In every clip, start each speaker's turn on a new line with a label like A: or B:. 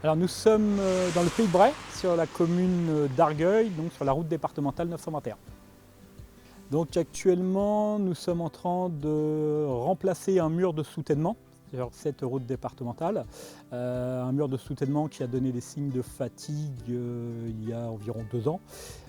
A: Alors nous sommes dans le Pays de Bray, sur la commune d'Argueil, donc sur la route départementale 921. Donc actuellement, nous sommes en train de remplacer un mur de soutènement sur cette route départementale. Un mur de soutènement qui a donné des signes de fatigue il y a environ 2 ans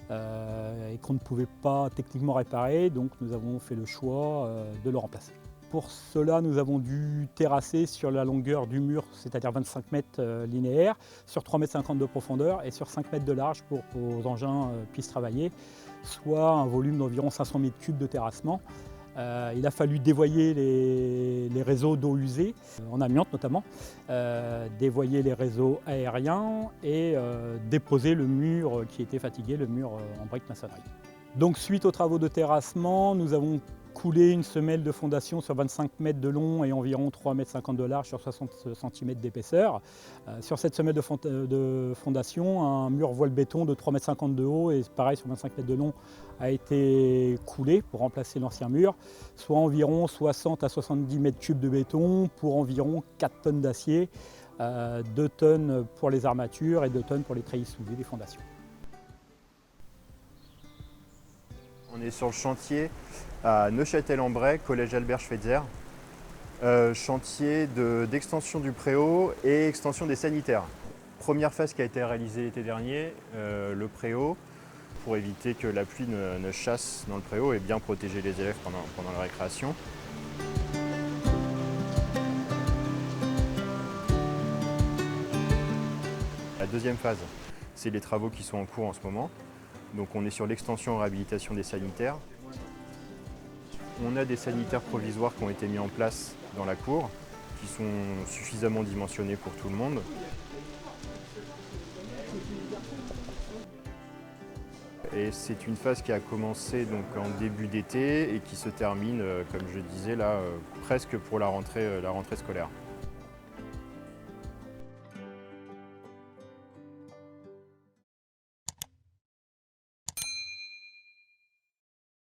A: et qu'on ne pouvait pas techniquement réparer, donc nous avons fait le choix de le remplacer. Pour cela, nous avons dû terrasser sur la longueur du mur, c'est-à-dire 25 mètres linéaires, sur 3,50 m de profondeur et sur 5 mètres de large pour que vos engins puissent travailler, soit un volume d'environ 500 mètres cubes de terrassement. Il a fallu dévoyer les réseaux d'eau usée, en amiante notamment, dévoyer les réseaux aériens et déposer le mur qui était fatigué, le mur en briques maçonnerie. Donc suite aux travaux de terrassement, nous avons coulé une semelle de fondation sur 25 mètres de long et environ 3,50 m de large sur 60 cm d'épaisseur. Sur cette semelle de fondation, un mur voile béton de 3,50 m de haut et pareil sur 25 mètres de long a été coulé pour remplacer l'ancien mur, soit environ 60 à 70 mètres cubes de béton pour environ 4 tonnes d'acier, 2 tonnes pour les armatures et 2 tonnes pour les treillis soudés des fondations.
B: On est sur le chantier à Neuchâtel-en-Bray, collège Albert Schweitzer. Chantier d'extension du préau et extension des sanitaires. Première phase qui a été réalisée l'été dernier, le préau, pour éviter que la pluie ne chasse dans le préau et bien protéger les élèves pendant la récréation. La deuxième phase, c'est les travaux qui sont en cours en ce moment. Donc on est sur l'extension et réhabilitation des sanitaires. On a des sanitaires provisoires qui ont été mis en place dans la cour, qui sont suffisamment dimensionnés pour tout le monde. Et c'est une phase qui a commencé donc en début d'été et qui se termine, comme je disais là, presque pour la rentrée scolaire.